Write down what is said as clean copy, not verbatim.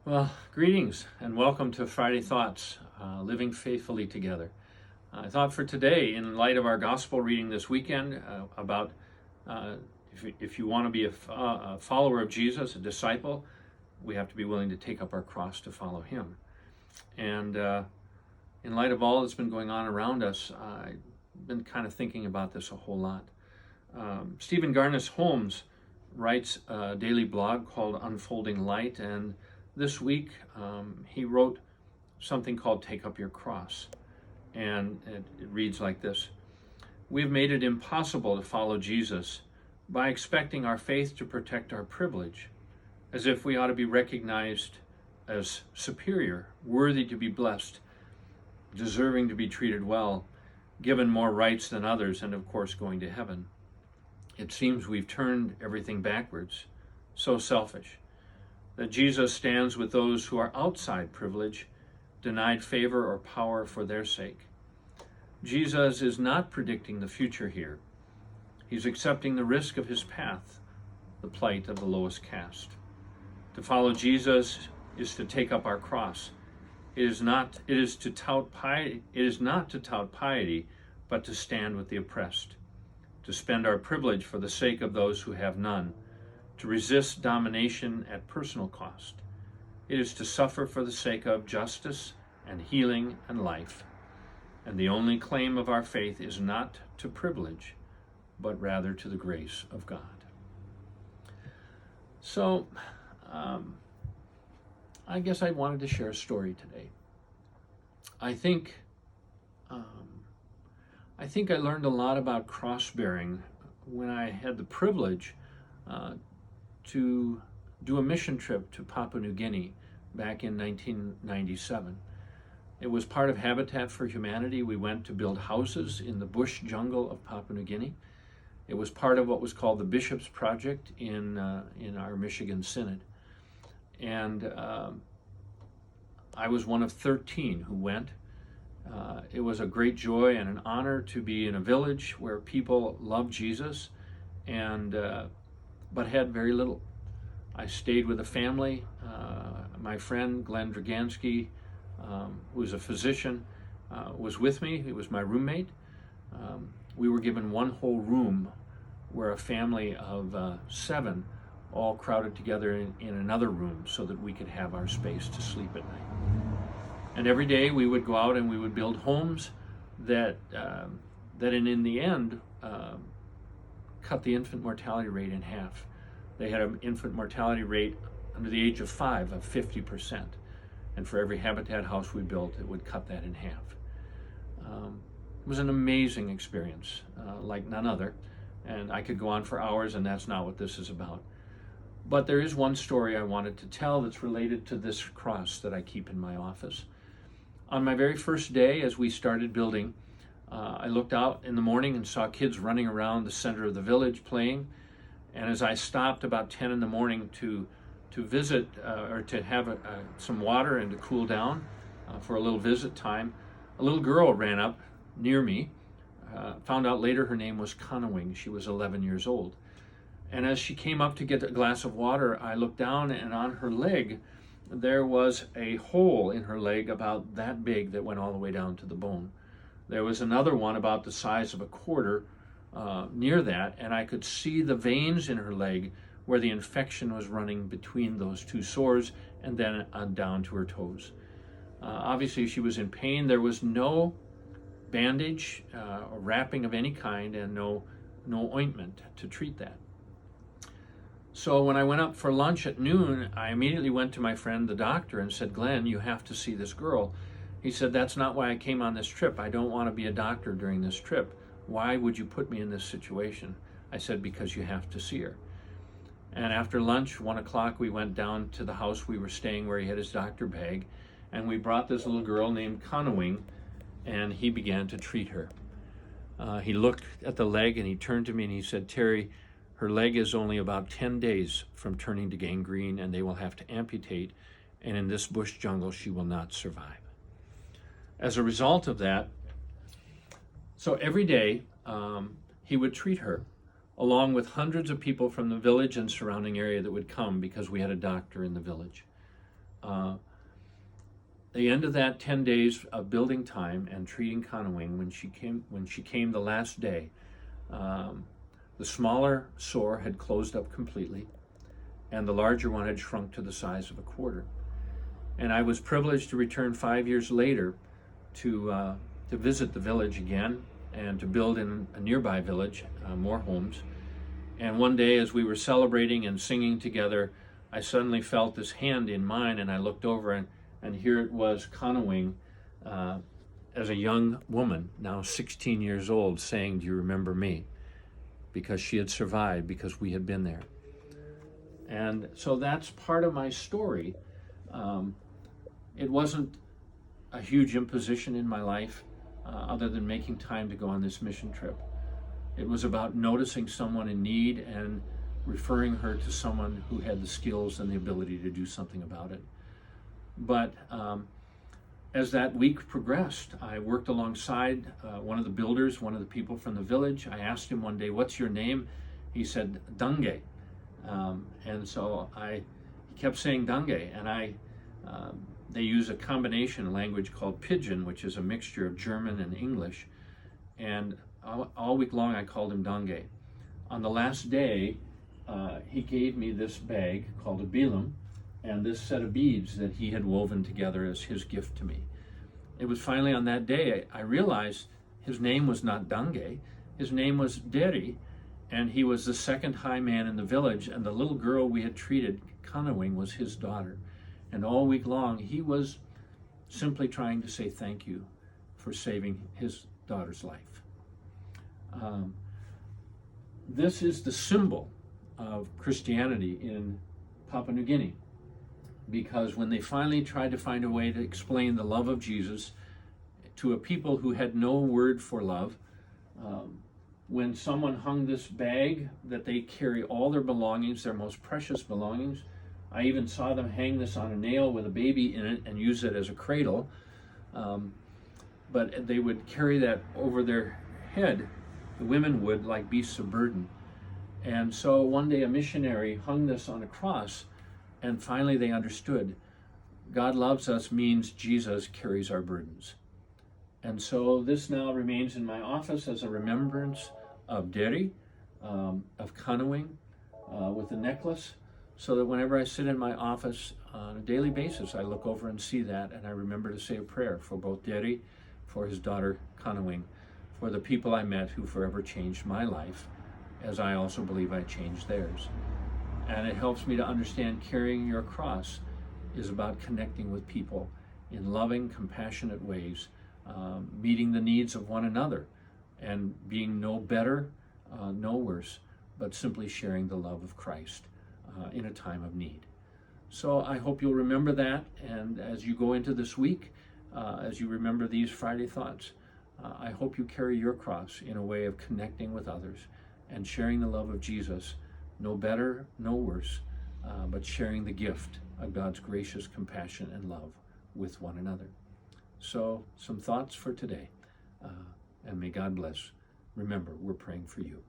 Well, greetings and welcome to Friday Thoughts, Living Faithfully Together. I thought for today, in light of our gospel reading this weekend, about if you want to be a follower of Jesus, a disciple, we have to be willing to take up our cross to follow him. And in light of all that's been going on around us, I've been kind of thinking about this a whole lot. Stephen Garnaas Holmes writes a daily blog called Unfolding Light, and this week he wrote something called Take Up Your Cross, and it reads like this: "We've made it impossible to follow Jesus by expecting our faith to protect our privilege, as if we ought to be recognized as superior, worthy to be blessed, deserving to be treated well, given more rights than others, and of course going to heaven. It seems we've turned everything backwards, so selfish, that Jesus stands with those who are outside privilege, denied favor or power for their sake. Jesus is not predicting the future here. He's accepting the risk of his path, the plight of the lowest caste. To follow Jesus is to take up our cross. It is not to tout piety, but to stand with the oppressed, to spend our privilege for the sake of those who have none, to resist domination at personal cost. It is to suffer for the sake of justice and healing and life. And the only claim of our faith is not to privilege, but rather to the grace of God." So, I guess I wanted to share a story today. I think I learned a lot about cross-bearing when I had the privilege to do a mission trip to Papua New Guinea back in 1997. It was part of Habitat for Humanity. We went to build houses in the bush jungle of Papua New Guinea. It was part of what was called the Bishops Project in our Michigan Synod. And I was one of 13 who went. It was a great joy and an honor to be in a village where people loved Jesus and but had very little. I stayed with a family. My friend Glenn Dragansky, who was a physician, was with me. He was my roommate. We were given one whole room where a family of 7 all crowded together in another room so that we could have our space to sleep at night. And every day we would go out and we would build homes that in the end cut the infant mortality rate in half. They had an infant mortality rate under the age of 5 of 50%. And for every Habitat house we built, it would cut that in half. It was an amazing experience, like none other. And I could go on for hours, and that's not what this is about. But there is one story I wanted to tell that's related to this cross that I keep in my office. On my very first day, as we started building, I looked out in the morning and saw kids running around the center of the village playing. And as I stopped about 10 in the morning to visit or to have some water and to cool down for a little visit time, a little girl ran up near me. Found out later her name was Conowing. She was 11 years old. And as she came up to get a glass of water, I looked down, and on her leg there was a hole in her leg about that big that went all the way down to the bone. There was another one about the size of a quarter near that, and I could see the veins in her leg where the infection was running between those two sores and then on down to her toes. Obviously she was in pain. There was no bandage or wrapping of any kind, and no ointment to treat that. So when I went up for lunch at noon, I immediately went to my friend, the doctor, and said, "Glenn, you have to see this girl." He said, "That's not why I came on this trip. I don't want to be a doctor during this trip. Why would you put me in this situation?" I said, "Because you have to see her." And after lunch, 1 o'clock, we went down to the house we were staying where he had his doctor bag, and we brought this little girl named Conowing, and he began to treat her. He looked at the leg and he turned to me and he said, "Terry, her leg is only about 10 days from turning to gangrene, and they will have to amputate, and in this bush jungle she will not survive." As a result of that, so every day he would treat her along with hundreds of people from the village and surrounding area that would come because we had a doctor in the village. The end of that 10 days of building time and treating Conowing, when she came the last day, the smaller sore had closed up completely, and the larger one had shrunk to the size of a quarter. And I was privileged to return 5 years later to visit the village again and to build in a nearby village more homes. And one day, as we were celebrating and singing together, I suddenly felt this hand in mine, and I looked over, and here it was, Conowing, as a young woman, now 16 years old, saying, "Do you remember me?" Because she had survived, because we had been there. And so that's part of my story. It wasn't a huge imposition in my life, other than making time to go on this mission trip. It was about noticing someone in need and referring her to someone who had the skills and the ability to do something about it. But as that week progressed, I worked alongside one of the builders, one of the people from the village. I asked him one day, "What's your name?" He said, "Dange." And so he kept saying Dange, and they use a combination language called Pidgin, which is a mixture of German and English. And all week long I called him Dange. On the last day, he gave me this bag called a bilam, and this set of beads that he had woven together as his gift to me. It was finally on that day I realized his name was not Dange, his name was Deri, and he was the second high man in the village, and the little girl we had treated, Conowing, was his daughter. And all week long he was simply trying to say thank you for saving his daughter's life. This is the symbol of Christianity in Papua New Guinea, because when they finally tried to find a way to explain the love of Jesus to a people who had no word for love, when someone hung this bag that they carry all their belongings, their most precious belongings, I even saw them hang this on a nail with a baby in it and use it as a cradle, but they would carry that over their head, the women would, like beasts of burden. And so one day a missionary hung this on a cross, and finally they understood God loves us means Jesus carries our burdens. And so this now remains in my office as a remembrance of Deri, of Conowing, with a necklace, so that whenever I sit in my office on a daily basis, I look over and see that, and I remember to say a prayer for both Deri, for his daughter Conowing, for the people I met who forever changed my life, as I also believe I changed theirs. And it helps me to understand carrying your cross is about connecting with people in loving, compassionate ways, meeting the needs of one another, and being no better, no worse, but simply sharing the love of Christ in a time of need. So I hope you'll remember that, and as you go into this week, as you remember these Friday thoughts, I hope you carry your cross in a way of connecting with others and sharing the love of Jesus, no better, no worse, but sharing the gift of God's gracious compassion and love with one another. So some thoughts for today, and may God bless. Remember, we're praying for you.